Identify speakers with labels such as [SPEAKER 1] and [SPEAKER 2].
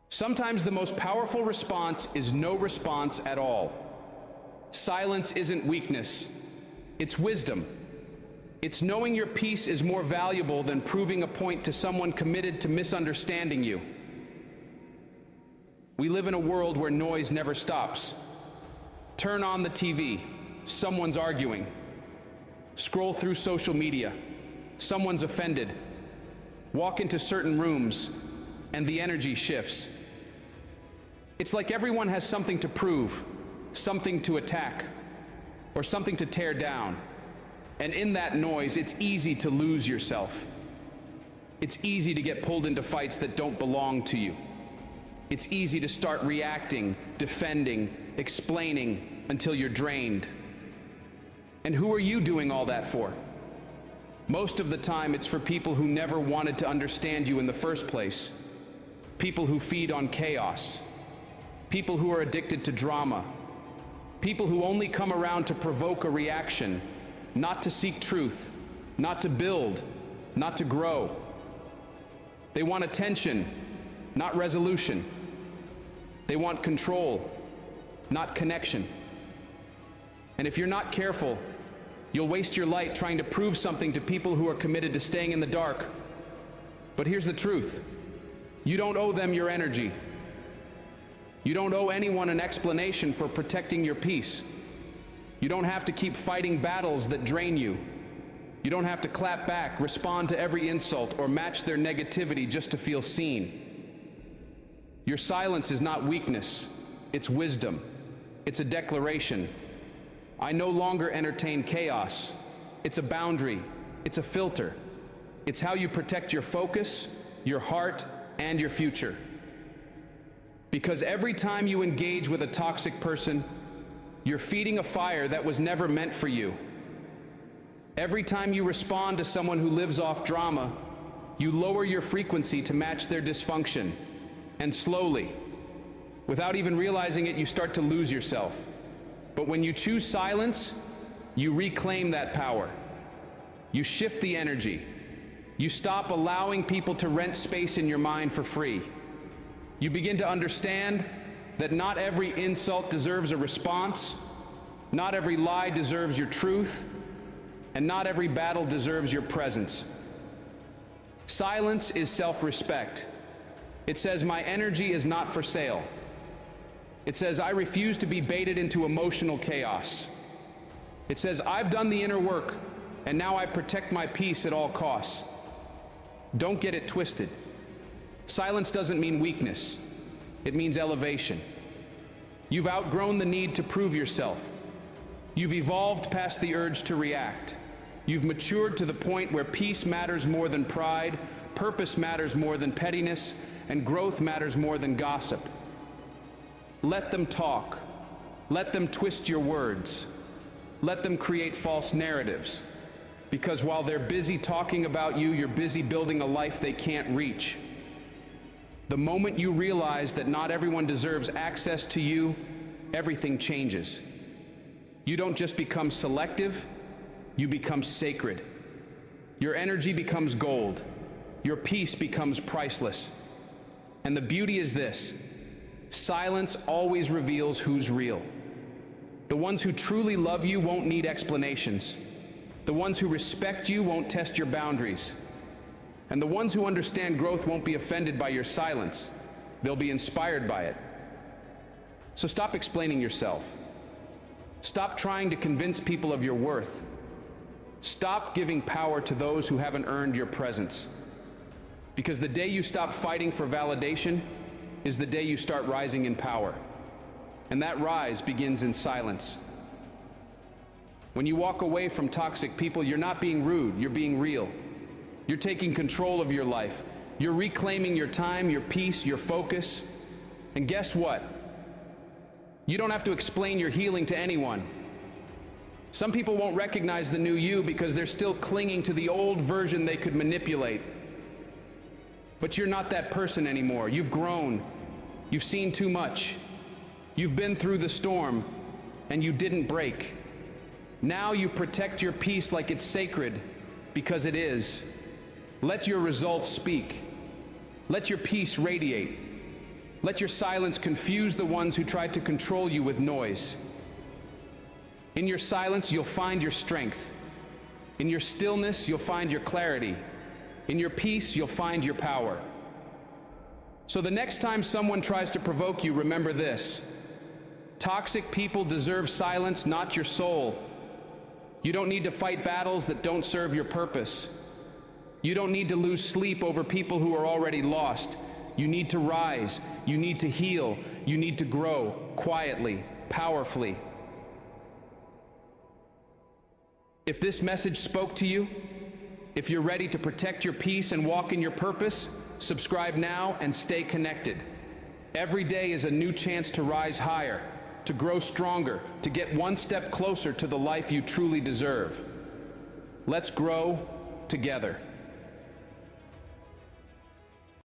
[SPEAKER 1] Sometimes the most powerful response is no response at all. Silence isn't weakness, it's wisdom. It's knowing your peace is more valuable than proving a point to someone committed to misunderstanding you. We live in a world where noise never stops. Turn on the TV, someone's arguing. Scroll through social media, someone's offended. Walk into certain rooms, and the energy shifts. It's like everyone has something to prove, something to attack, or something to tear down. And in that noise, it's easy to lose yourself. It's easy to get pulled into fights that don't belong to you. It's easy to start reacting, defending, explaining until you're drained. And who are you doing all that for? Most of the time, it's for people who never wanted to understand you in the first place. People who feed on chaos. People who are addicted to drama. People who only come around to provoke a reaction, not to seek truth, not to build, not to grow. They want attention, not resolution. They want control, not connection. And if you're not careful, you'll waste your light trying to prove something to people who are committed to staying in the dark. But here's the truth. You don't owe them your energy. You don't owe anyone an explanation for protecting your peace. You don't have to keep fighting battles that drain you. You don't have to clap back, respond to every insult, or match their negativity just to feel seen. Your silence is not weakness, it's wisdom. It's a declaration. I no longer entertain chaos. It's a boundary. It's a filter. It's how you protect your focus, your heart, and your future. Because every time you engage with a toxic person, you're feeding a fire that was never meant for you. Every time you respond to someone who lives off drama, you lower your frequency to match their dysfunction. And slowly, without even realizing it, you start to lose yourself. But when you choose silence, you reclaim that power. You shift the energy. You stop allowing people to rent space in your mind for free. You begin to understand that not every insult deserves a response, not every lie deserves your truth, and not every battle deserves your presence. Silence is self-respect. It says, my energy is not for sale. It says, I refuse to be baited into emotional chaos. It says, I've done the inner work, and now I protect my peace at all costs. Don't get it twisted. Silence doesn't mean weakness. It means elevation. You've outgrown the need to prove yourself. You've evolved past the urge to react. You've matured to the point where peace matters more than pride, purpose matters more than pettiness, and growth matters more than gossip. Let them talk. Let them twist your words. Let them create false narratives. Because while they're busy talking about you, you're busy building a life they can't reach. The moment you realize that not everyone deserves access to you, everything changes. You don't just become selective, you become sacred. Your energy becomes gold. Your peace becomes priceless. And the beauty is this: silence always reveals who's real. The ones who truly love you won't need explanations. The ones who respect you won't test your boundaries. And the ones who understand growth won't be offended by your silence. They'll be inspired by it. So stop explaining yourself. Stop trying to convince people of your worth. Stop giving power to those who haven't earned your presence. Because the day you stop fighting for validation is the day you start rising in power. And that rise begins in silence. When you walk away from toxic people, you're not being rude, you're being real. You're taking control of your life. You're reclaiming your time, your peace, your focus. And guess what? You don't have to explain your healing to anyone. Some people won't recognize the new you because they're still clinging to the old version they could manipulate. But you're not that person anymore. You've grown. You've seen too much. You've been through the storm, and you didn't break. Now you protect your peace like it's sacred, because it is. Let your results speak. Let your peace radiate. Let your silence confuse the ones who try to control you with noise. In your silence, you'll find your strength. In your stillness, you'll find your clarity. In your peace, you'll find your power. So the next time someone tries to provoke you, remember this: toxic people deserve silence, not your soul. You don't need to fight battles that don't serve your purpose. You don't need to lose sleep over people who are already lost. You need to rise. You need to heal. You need to grow quietly, powerfully. If this message spoke to you, if you're ready to protect your peace and walk in your purpose, subscribe now and stay connected. Every day is a new chance to rise higher, to grow stronger, to get one step closer to the life you truly deserve. Let's grow together.